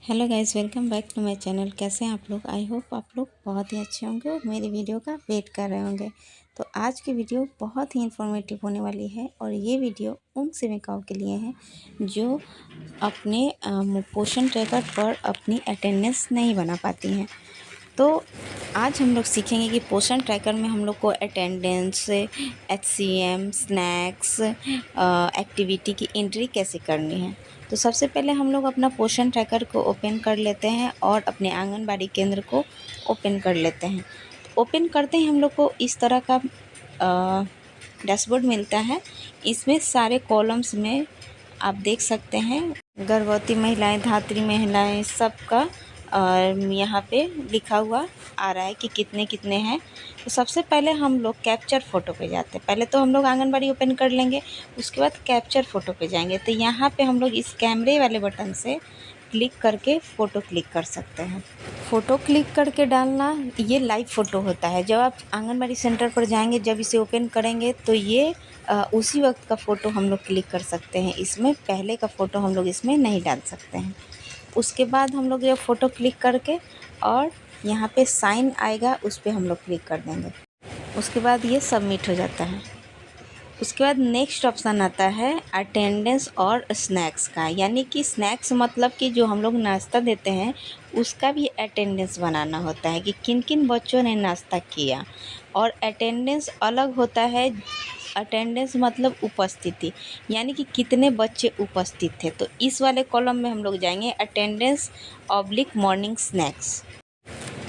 Hello guys, welcome back to my channel. कैसे हैं आप लोग? आई होप आप लोग बहुत ही अच्छे होंगे और मेरी वीडियो का वेट कर रहे होंगे। तो आज की वीडियो बहुत ही इन्फॉर्मेटिव होने वाली है और ये वीडियो उन सेविकाओं के लिए है जो अपने पोषण ट्रैकर पर अपनी अटेंडेंस नहीं बना पाती हैं। तो आज हम लोग सीखेंगे कि पोषण ट्रैकर में हम लोग को अटेंडेंस, HCM, स्नैक्स, एक्टिविटी की एंट्री कैसे करनी है। तो सबसे पहले हम लोग अपना पोषण ट्रैकर को ओपन कर लेते हैं और अपने आंगनबाड़ी केंद्र को ओपन कर लेते हैं। ओपन करते ही हम लोग को इस तरह का डैशबोर्ड मिलता है। इसमें सारे कॉलम्स में आप देख सकते हैं गर्भवती महिलाएं, धात्री महिलाएं, सबका और यहाँ पे लिखा हुआ आ रहा है कि कितने कितने हैं। तो सबसे पहले हम लोग कैप्चर फ़ोटो पे जाते हैं। पहले तो हम लोग आंगनबाड़ी ओपन कर लेंगे, उसके बाद कैप्चर फ़ोटो पे जाएंगे। तो यहाँ पे हम लोग इस कैमरे वाले बटन से क्लिक करके फ़ोटो क्लिक कर सकते हैं। फ़ोटो क्लिक करके डालना ये लाइव फ़ोटो होता है। जब आप आंगनबाड़ी सेंटर पर जाएंगे, जब इसे ओपन करेंगे तो ये उसी वक्त का फ़ोटो हम लोग क्लिक कर सकते हैं। इसमें पहले का फ़ोटो हम लोग इसमें नहीं डाल सकते हैं। उसके बाद हम लोग ये फ़ोटो क्लिक करके और यहाँ पे साइन आएगा, उस पर हम लोग क्लिक कर देंगे। उसके बाद ये सबमिट हो जाता है। उसके बाद नेक्स्ट ऑप्शन आता है अटेंडेंस और स्नैक्स का, यानी कि स्नैक्स मतलब कि जो हम लोग नाश्ता देते हैं उसका भी अटेंडेंस बनाना होता है कि किन किन बच्चों ने नाश्ता किया। और अटेंडेंस अलग होता है। अटेंडेंस मतलब उपस्थिति, यानी कि कितने बच्चे उपस्थित थे। तो इस वाले कॉलम में हम लोग जाएंगे अटेंडेंस ऑब्लिक मॉर्निंग स्नैक्स।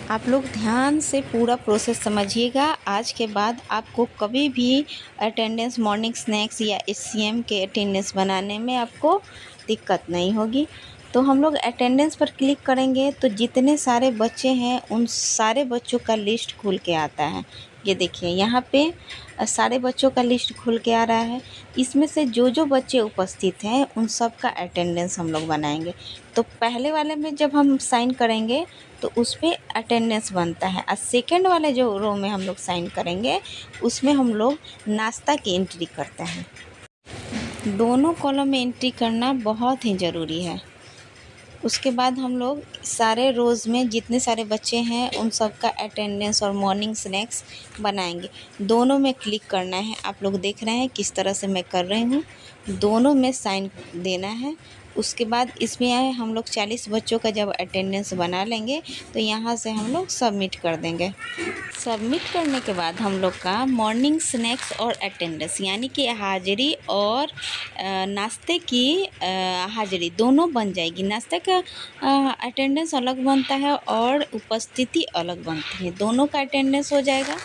आप लोग ध्यान से पूरा प्रोसेस समझिएगा। आज के बाद आपको कभी भी अटेंडेंस मॉर्निंग स्नैक्स या HCM के अटेंडेंस बनाने में आपको दिक्कत नहीं होगी। तो हम लोग अटेंडेंस पर क्लिक करेंगे तो जितने सारे बच्चे हैं उन सारे बच्चों का लिस्ट खुल के आता है। ये देखिए यहाँ पे सारे बच्चों का लिस्ट खुल के आ रहा है। इसमें से जो जो बच्चे उपस्थित हैं उन सब का अटेंडेंस हम लोग बनाएंगे। तो पहले वाले में जब हम साइन करेंगे तो उस पर अटेंडेंस बनता है, और सेकेंड वाले जो रो में हम लोग साइन करेंगे उसमें हम लोग नाश्ता की एंट्री करते हैं। दोनों कॉलम में एंट्री करना बहुत ही ज़रूरी है। उसके बाद हम लोग सारे रोज़ में जितने सारे बच्चे हैं उन सब का अटेंडेंस और मॉर्निंग स्नैक्स बनाएंगे। दोनों में क्लिक करना है। आप लोग देख रहे हैं किस तरह से मैं कर रही हूँ। दोनों में साइन देना है। उसके बाद इसमें हम लोग 40 बच्चों का जब अटेंडेंस बना लेंगे तो यहाँ से हम लोग सबमिट कर देंगे। सबमिट करने के बाद हम लोग का मॉर्निंग स्नैक्स और अटेंडेंस, यानी कि हाज़िरी और नाश्ते की हाज़िरी दोनों बन जाएगी। नाश्ते का अटेंडेंस अलग बनता है और उपस्थिति अलग बनती है। दोनों का अटेंडेंस हो जाएगा।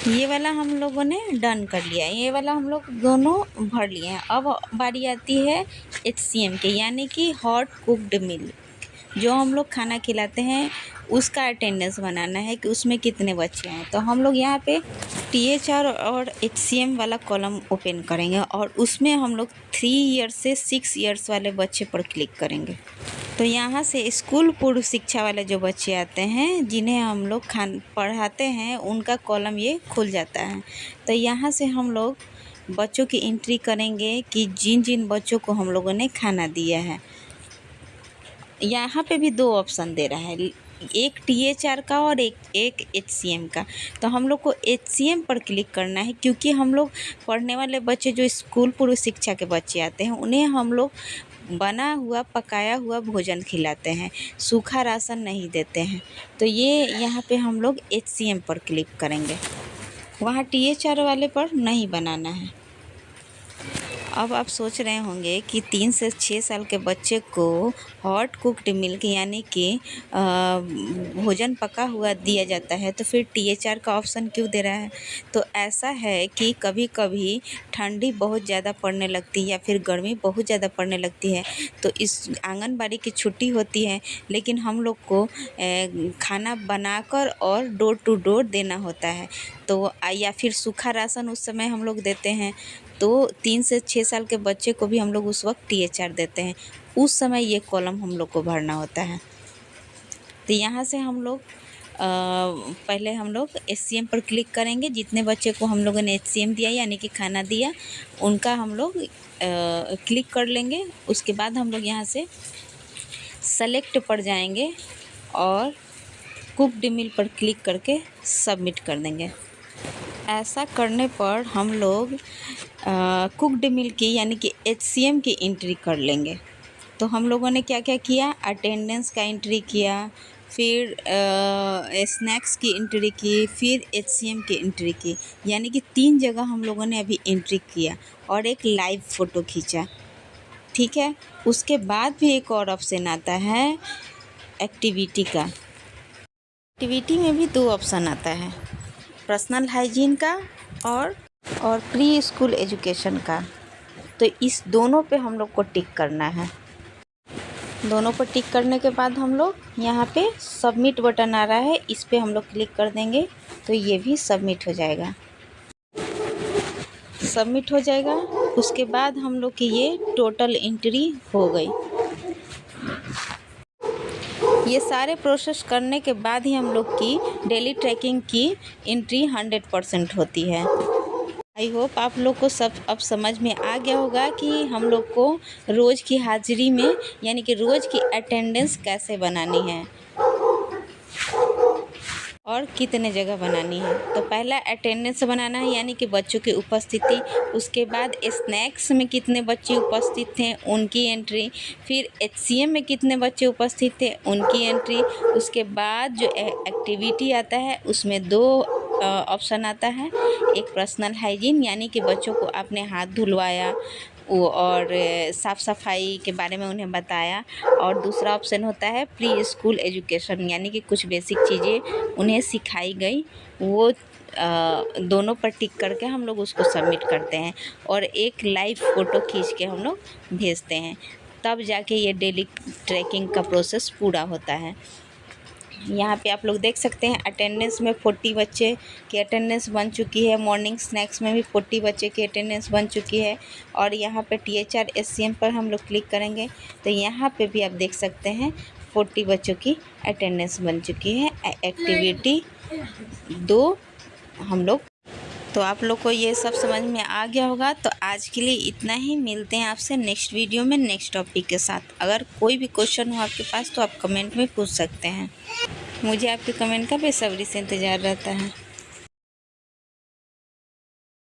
ये वाला हम लोगों ने डन कर लिया है। ये वाला हम लोग दोनों भर लिए हैं। अब बारी आती है HCM के, यानी कि हॉट कुक्ड मिल, जो हम लोग खाना खिलाते हैं उसका अटेंडेंस बनाना है कि उसमें कितने बच्चे हैं। तो हम लोग यहाँ पे THR और HCM वाला कॉलम ओपन करेंगे और उसमें हम लोग 3 ईयर्स से 6 ईयर्स वाले बच्चे पर क्लिक करेंगे। तो यहाँ से स्कूल पूर्व शिक्षा वाले जो बच्चे आते हैं जिन्हें हम लोग पढ़ाते हैं उनका कॉलम ये खुल जाता है। तो यहाँ से हम लोग बच्चों की एंट्री करेंगे कि जिन जिन बच्चों को हम लोगों ने खाना दिया है। यहाँ पे भी 2 ऑप्शन दे रहा है, एक THR का और एक HCM का। तो हम लोग को HCM पर क्लिक करना है, क्योंकि हम लोग पढ़ने वाले बच्चे जो स्कूल पूर्व शिक्षा के बच्चे आते हैं उन्हें हम लोग बना हुआ पकाया हुआ भोजन खिलाते हैं, सूखा राशन नहीं देते हैं। तो ये यहाँ पे हम लोग HCM पर क्लिक करेंगे। वहाँ THR वाले पर नहीं बनाना है। अब आप सोच रहे होंगे कि 3 से 6 साल के बच्चे को हॉट कुक्ड मिल्क, यानी कि भोजन पका हुआ दिया जाता है, तो फिर THR का ऑप्शन क्यों दे रहा है? तो ऐसा है कि कभी कभी ठंडी बहुत ज़्यादा पड़ने लगती है या फिर गर्मी बहुत ज़्यादा पड़ने लगती है, तो इस आंगनबाड़ी की छुट्टी होती है, लेकिन हम लोग को खाना बनाकर और डोर टू डोर देना होता है। तो या फिर सूखा राशन उस समय हम लोग देते हैं। तो 3 से 6 साल के बच्चे को भी हम लोग उस वक्त THR देते हैं। उस समय ये कॉलम हम लोग को भरना होता है। तो यहाँ से हम लोग पहले हम लोग HCM पर क्लिक करेंगे। जितने बच्चे को हम लोगों ने HCM दिया यानी कि खाना दिया उनका हम लोग क्लिक कर लेंगे। उसके बाद हम लोग यहाँ से सेलेक्ट पर जाएंगे और कुकड मील पर क्लिक करके सबमिट कर देंगे। ऐसा करने पर हम लोग कुकड मील की यानी कि HCM की एंट्री कर लेंगे। तो हम लोगों ने क्या क्या किया, अटेंडेंस का एंट्री किया, फिर स्नैक्स की एंट्री की, फिर HCM की एंट्री की, यानी कि 3 जगह हम लोगों ने अभी एंट्री किया और एक लाइव फ़ोटो खींचा। ठीक है, उसके बाद भी एक और ऑप्शन आता है एक्टिविटी का। एक्टिविटी में भी 2 ऑप्शन आता है, पर्सनल हाइजीन का और प्री स्कूल एजुकेशन का। तो इस दोनों पे हम लोग को टिक करना है। दोनों पर टिक करने के बाद हम लोग यहाँ पे सबमिट बटन आ रहा है, इस पे हम लोग क्लिक कर देंगे तो ये भी सबमिट हो जाएगा। सबमिट हो जाएगा, उसके बाद हम लोग की ये टोटल एंट्री हो गई। ये सारे प्रोसेस करने के बाद ही हम लोग की डेली ट्रैकिंग की एंट्री 100% होती है। आई होप आप लोग को सब अब समझ में आ गया होगा कि हम लोग को रोज़ की हाज़िरी में यानी कि रोज़ की अटेंडेंस कैसे बनानी है और कितने जगह बनानी है। तो पहला अटेंडेंस बनाना है यानी कि बच्चों की उपस्थिति, उसके बाद स्नैक्स में कितने बच्चे उपस्थित थे उनकी एंट्री, फिर HCM में कितने बच्चे उपस्थित थे उनकी एंट्री, उसके बाद जो एक्टिविटी आता है उसमें 2 ऑप्शन आता है, एक पर्सनल हाइजीन यानी कि बच्चों को आपने हाथ धुलवाया और साफ़ सफाई के बारे में उन्हें बताया, और दूसरा ऑप्शन होता है प्री स्कूल एजुकेशन यानी कि कुछ बेसिक चीज़ें उन्हें सिखाई गई, वो दोनों पर टिक करके हम लोग उसको सबमिट करते हैं और एक लाइव फ़ोटो खींच के हम लोग भेजते हैं, तब जाके ये डेली ट्रैकिंग का प्रोसेस पूरा होता है। यहाँ पे आप लोग देख सकते हैं अटेंडेंस में 40 बच्चे की अटेंडेंस बन चुकी है, मॉर्निंग स्नैक्स में भी 40 बच्चे की अटेंडेंस बन चुकी है, और यहाँ पे THR SCM पर हम लोग क्लिक करेंगे तो यहाँ पे भी आप देख सकते हैं 40 बच्चों की अटेंडेंस बन चुकी है। एक्टिविटी 2 हम लोग, तो आप लोग को ये सब समझ में आ गया होगा। तो आज के लिए इतना ही, मिलते हैं आपसे नेक्स्ट वीडियो में नेक्स्ट टॉपिक के साथ। अगर कोई भी क्वेश्चन हो आपके पास तो आप कमेंट में पूछ सकते हैं। मुझे आपके कमेंट का बेसब्री से इंतज़ार रहता है।